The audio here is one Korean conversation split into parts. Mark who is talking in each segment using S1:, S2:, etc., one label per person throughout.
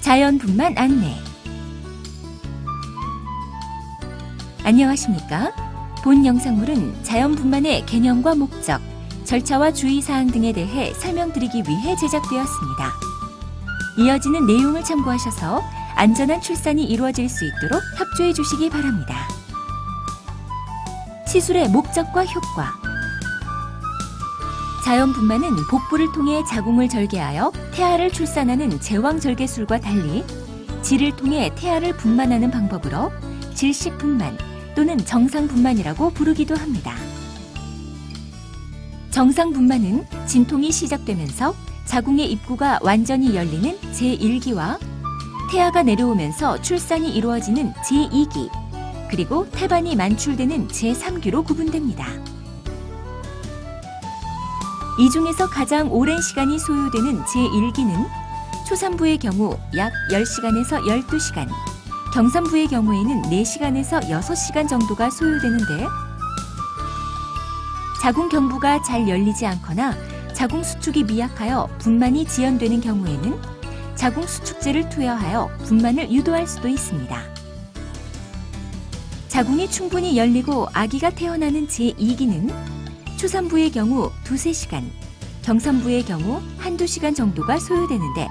S1: 자연분만 안내. 안녕하십니까? 본 영상물은 자연분만의 개념과 목적, 절차와 주의사항 등에 대해 설명드리기 위해 제작되었습니다. 이어지는 내용을 참고하셔서 안전한 출산이 이루어질 수 있도록 협조해 주시기 바랍니다. 시술의 목적과 효과. 자연분만은 복부를 통해 자궁을 절개하여 태아를 출산하는 제왕절개술과 달리 질을 통해 태아를 분만하는 방법으로 질식분만 또는 정상분만이라고 부르기도 합니다. 정상분만은 진통이 시작되면서 자궁의 입구가 완전히 열리는 제1기와 태아가 내려오면서 출산이 이루어지는 제2기, 그리고 태반이 만출되는 제3기로 구분됩니다. 이 중에서 가장 오랜 시간이 소요되는 제1기는 초산부의 경우 약 10시간에서 12시간, 경산부의 경우에는 4시간에서 6시간 정도가 소요되는데, 자궁 경부가 잘 열리지 않거나 자궁 수축이 미약하여 분만이 지연되는 경우에는 자궁 수축제를 투여하여 분만을 유도할 수도 있습니다. 자궁이 충분히 열리고 아기가 태어나는 제2기는 초산부의 경우 2-3시간, 경산부의 경우 1-2시간 정도가 소요되는데,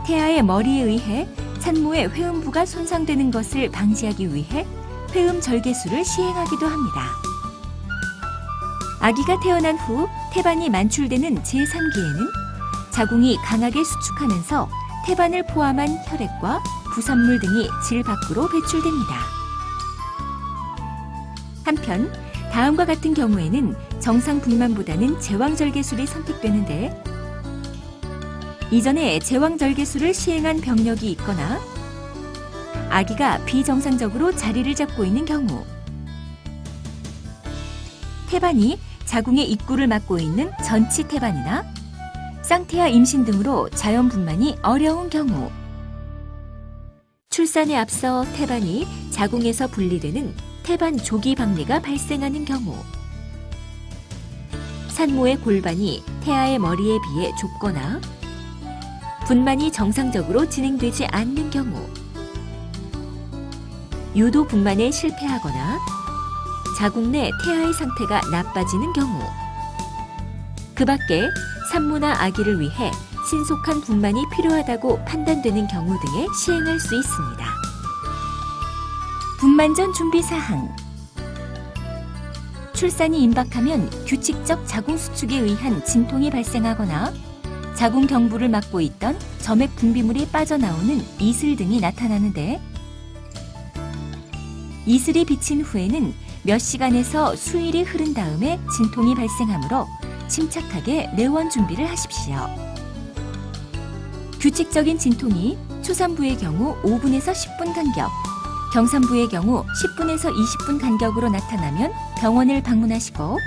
S1: 태아의 머리에 의해 산모의 회음부가 손상되는 것을 방지하기 위해 회음절개술을 시행하기도 합니다. 아기가 태어난 후 태반이 만출되는 제3기에는 자궁이 강하게 수축하면서 태반을 포함한 혈액과 부산물 등이 질 밖으로 배출됩니다. 한편 다음과 같은 경우에는 정상분만보다는 제왕절개술이 선택되는데, 이전에 제왕절개술을 시행한 병력이 있거나 아기가 비정상적으로 자리를 잡고 있는 경우, 태반이 자궁의 입구를 막고 있는 전치태반이나 쌍태아 임신 등으로 자연분만이 어려운 경우, 출산에 앞서 태반이 자궁에서 분리되는 태반 조기 박리가 발생하는 경우, 산모의 골반이 태아의 머리에 비해 좁거나 분만이 정상적으로 진행되지 않는 경우, 유도 분만에 실패하거나 자궁 내 태아의 상태가 나빠지는 경우, 그 밖에 산모나 아기를 위해 신속한 분만이 필요하다고 판단되는 경우 등에 시행할 수 있습니다. 분만 전 준비사항. 출산이 임박하면 규칙적 자궁 수축에 의한 진통이 발생하거나 자궁 경부를 막고 있던 점액 분비물이 빠져나오는 이슬 등이 나타나는데, 이슬이 비친 후에는 몇 시간에서 수일이 흐른 다음에 진통이 발생하므로 침착하게 내원 준비를 하십시오. 규칙적인 진통이 초산부의 경우 5분에서 10분 간격, 경산부의 경우 10분에서 20분 간격으로 나타나면 병원을 방문하시고,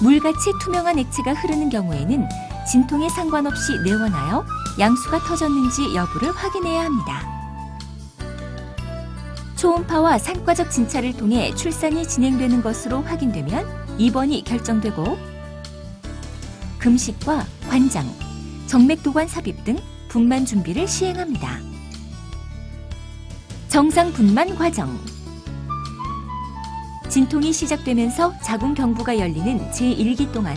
S1: 물같이 투명한 액체가 흐르는 경우에는 진통에 상관없이 내원하여 양수가 터졌는지 여부를 확인해야 합니다. 초음파와 산과적 진찰을 통해 출산이 진행되는 것으로 확인되면 입원이 결정되고, 금식과 관장, 정맥도관 삽입 등 분만 준비를 시행합니다. 정상 분만 과정. 진통이 시작되면서 자궁 경부가 열리는 제1기 동안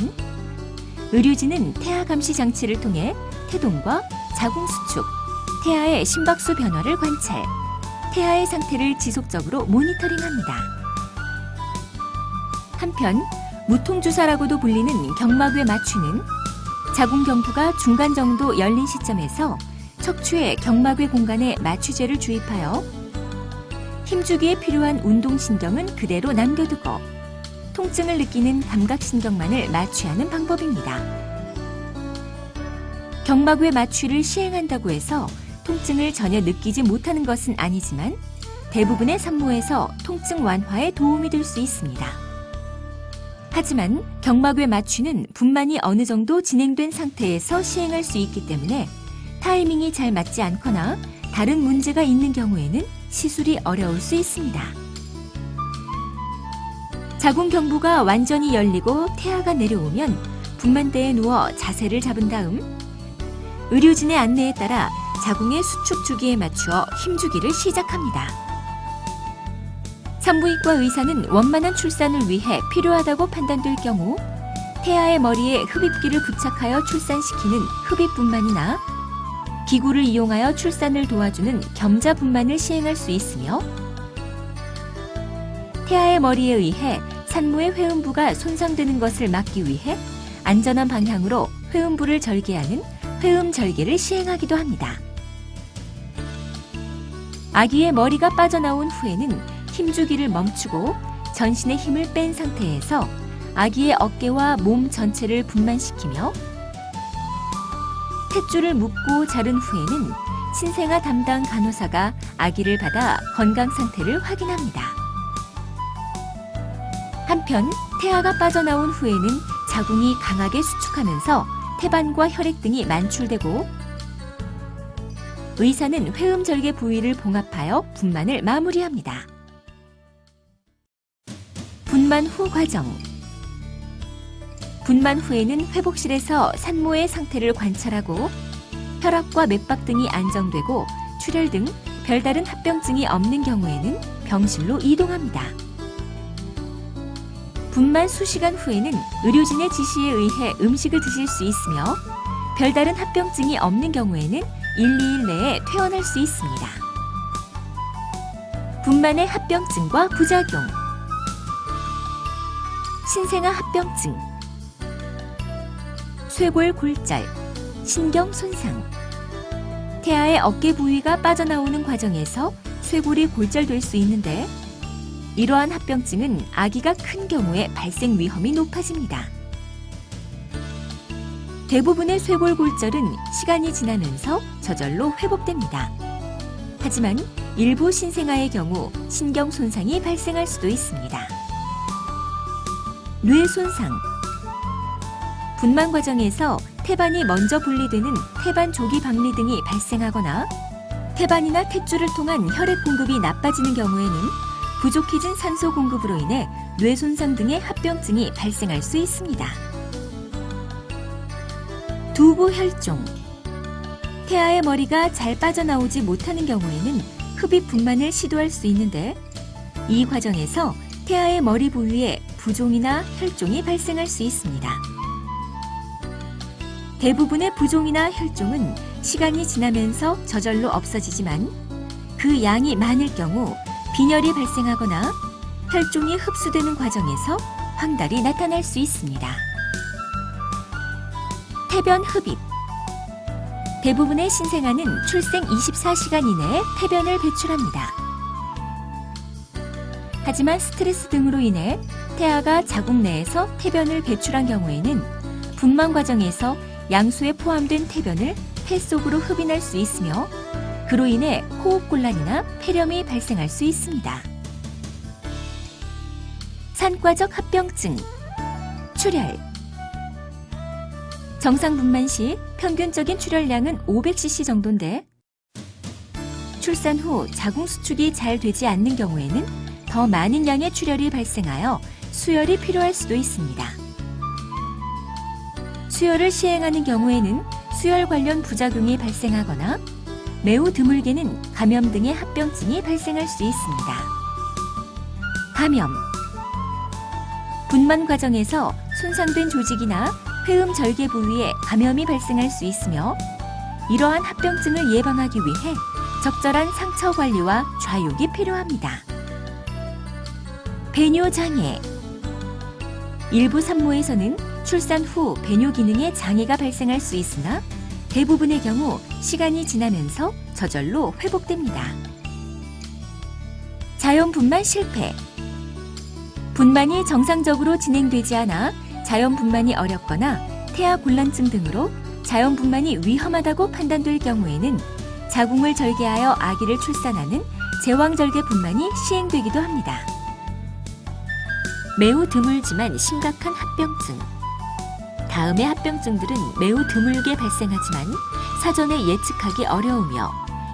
S1: 의료진은 태아 감시 장치를 통해 태동과 자궁 수축, 태아의 심박수 변화를 관찰, 태아의 상태를 지속적으로 모니터링합니다. 한편 무통주사라고도 불리는 경막외 마취는 자궁 경부가 중간 정도 열린 시점에서 척추의 경막외 공간에 마취제를 주입하여 힘주기에 필요한 운동신경은 그대로 남겨두고 통증을 느끼는 감각신경만을 마취하는 방법입니다. 경막외 마취를 시행한다고 해서 통증을 전혀 느끼지 못하는 것은 아니지만 대부분의 산모에서 통증 완화에 도움이 될 수 있습니다. 하지만 경막외 마취는 분만이 어느 정도 진행된 상태에서 시행할 수 있기 때문에 타이밍이 잘 맞지 않거나 다른 문제가 있는 경우에는 시술이 어려울 수 있습니다. 자궁 경부가 완전히 열리고 태아가 내려오면 분만대에 누워 자세를 잡은 다음 의료진의 안내에 따라 자궁의 수축 주기에 맞추어 힘주기를 시작합니다. 산부인과 의사는 원만한 출산을 위해 필요하다고 판단될 경우 태아의 머리에 흡입기를 부착하여 출산시키는 흡입분만이나 기구를 이용하여 출산을 도와주는 겸자분만을 시행할 수 있으며 태아의 머리에 의해 산모의 회음부가 손상되는 것을 막기 위해 안전한 방향으로 회음부를 절개하는 회음절개를 시행하기도 합니다. 아기의 머리가 빠져나온 후에는 힘주기를 멈추고 전신의 힘을 뺀 상태에서 아기의 어깨와 몸 전체를 분만시키며 탯줄을 묶고 자른 후에는 신생아 담당 간호사가 아기를 받아 건강 상태를 확인합니다. 한편 태아가 빠져나온 후에는 자궁이 강하게 수축하면서 태반과 혈액 등이 만출되고 의사는 회음절개 부위를 봉합하여 분만을 마무리합니다. 분만 후 과정. 분만 후에는 회복실에서 산모의 상태를 관찰하고 혈압과 맥박 등이 안정되고 출혈 등 별다른 합병증이 없는 경우에는 병실로 이동합니다. 분만 수시간 후에는 의료진의 지시에 의해 음식을 드실 수 있으며 별다른 합병증이 없는 경우에는 1~2일 내에 퇴원할 수 있습니다. 분만의 합병증과 부작용. 신생아 합병증, 쇄골 골절, 신경 손상. 태아의 어깨 부위가 빠져나오는 과정에서 쇄골이 골절될 수 있는데 이러한 합병증은 아기가 큰 경우에 발생 위험이 높아집니다. 대부분의 쇄골 골절은 시간이 지나면서 저절로 회복됩니다. 하지만 일부 신생아의 경우 신경 손상이 발생할 수도 있습니다. 뇌 손상. 분만 과정에서 태반이 먼저 분리되는 태반 조기 박리 등이 발생하거나 태반이나 탯줄을 통한 혈액 공급이 나빠지는 경우에는 부족해진 산소 공급으로 인해 뇌 손상 등의 합병증이 발생할 수 있습니다. 두부 혈종. 태아의 머리가 잘 빠져나오지 못하는 경우에는 흡입 분만을 시도할 수 있는데 이 과정에서 태아의 머리 부위에 부종이나 혈종이 발생할 수 있습니다. 대부분의 부종이나 혈종은 시간이 지나면서 저절로 없어지지만 그 양이 많을 경우 빈혈이 발생하거나 혈종이 흡수되는 과정에서 황달이 나타날 수 있습니다. 태변 흡입. 대부분의 신생아는 출생 24시간 이내에 태변을 배출합니다. 하지만 스트레스 등으로 인해 태아가 자궁 내에서 태변을 배출한 경우에는 분만 과정에서 양수에 포함된 태변을 폐 속으로 흡인할 수 있으며 그로 인해 호흡곤란이나 폐렴이 발생할 수 있습니다. 산과적 합병증, 출혈. 정상 분만 시 평균적인 출혈량은 500cc 정도인데 출산 후 자궁 수축이 잘 되지 않는 경우에는 더 많은 양의 출혈이 발생하여 수혈이 필요할 수도 있습니다. 수혈을 시행하는 경우에는 수혈 관련 부작용이 발생하거나 매우 드물게는 감염 등의 합병증이 발생할 수 있습니다. 감염. 분만 과정에서 손상된 조직이나 회음 절개 부위에 감염이 발생할 수 있으며 이러한 합병증을 예방하기 위해 적절한 상처 관리와 좌욕이 필요합니다. 배뇨 장애. 일부 산모에서는 출산 후 배뇨 기능에 장애가 발생할 수 있으나 대부분의 경우 시간이 지나면서 저절로 회복됩니다. 자연 분만 실패. 분만이 정상적으로 진행되지 않아 자연 분만이 어렵거나 태아 곤란증 등으로 자연 분만이 위험하다고 판단될 경우에는 자궁을 절개하여 아기를 출산하는 제왕절개 분만이 시행되기도 합니다. 매우 드물지만 심각한 합병증. 다음의 합병증들은 매우 드물게 발생하지만 사전에 예측하기 어려우며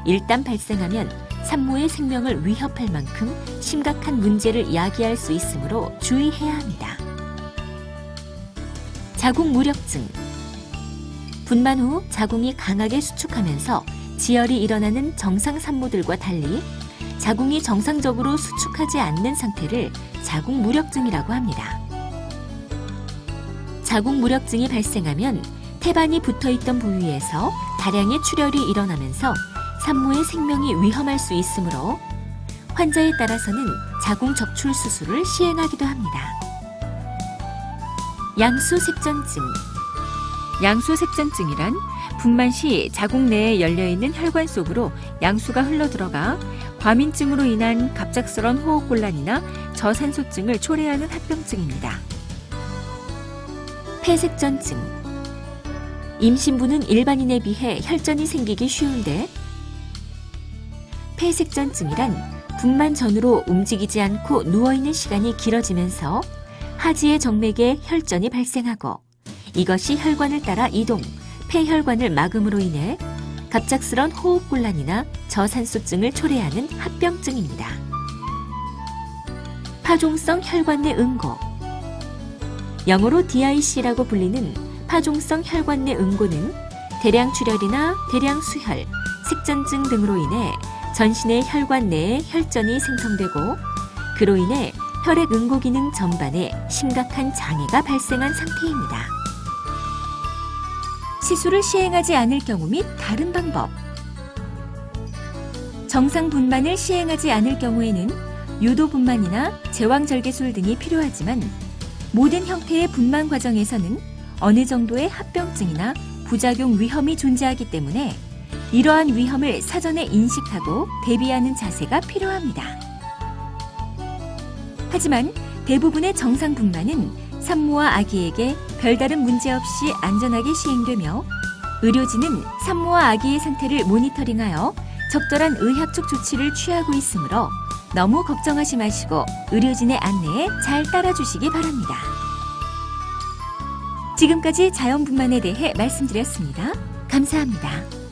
S1: 일단 발생하면 산모의 생명을 위협할 만큼 심각한 문제를 야기할 수 있으므로 주의해야 합니다. 자궁 무력증. 분만 후 자궁이 강하게 수축하면서 지혈이 일어나는 정상 산모들과 달리 자궁이 정상적으로 수축하지 않는 상태를 자궁무력증이라고 합니다. 자궁무력증이 발생하면 태반이 붙어있던 부위에서 다량의 출혈이 일어나면서 산모의 생명이 위험할 수 있으므로 환자에 따라서는 자궁 적출 수술을 시행하기도 합니다. 양수색전증. 양수색전증이란 분만 시 자궁 내에 열려있는 혈관 속으로 양수가 흘러들어가 과민증으로 인한 갑작스런 호흡곤란이나 저산소증을 초래하는 합병증입니다. 폐색전증. 임신부는 일반인에 비해 혈전이 생기기 쉬운데 폐색전증이란 분만 전후로 움직이지 않고 누워있는 시간이 길어지면서 하지의 정맥에 혈전이 발생하고 이것이 혈관을 따라 이동, 폐혈관을 막음으로 인해 갑작스런 호흡곤란이나 저산소증을 초래하는 합병증입니다. 파종성 혈관 내 응고. 영어로 DIC라고 불리는 파종성 혈관 내 응고는 대량 출혈이나 대량 수혈, 색전증 등으로 인해 전신의 혈관 내에 혈전이 생성되고 그로 인해 혈액 응고 기능 전반에 심각한 장애가 발생한 상태입니다. 시술을 시행하지 않을 경우 및 다른 방법. 정상 분만을 시행하지 않을 경우에는 유도 분만이나 제왕절개술 등이 필요하지만 모든 형태의 분만 과정에서는 어느 정도의 합병증이나 부작용 위험이 존재하기 때문에 이러한 위험을 사전에 인식하고 대비하는 자세가 필요합니다. 하지만 대부분의 정상 분만은 산모와 아기에게 별다른 문제 없이 안전하게 시행되며 의료진은 산모와 아기의 상태를 모니터링하여 적절한 의학적 조치를 취하고 있으므로 너무 걱정하지 마시고 의료진의 안내에 잘 따라주시기 바랍니다. 지금까지 자연분만에 대해 말씀드렸습니다. 감사합니다.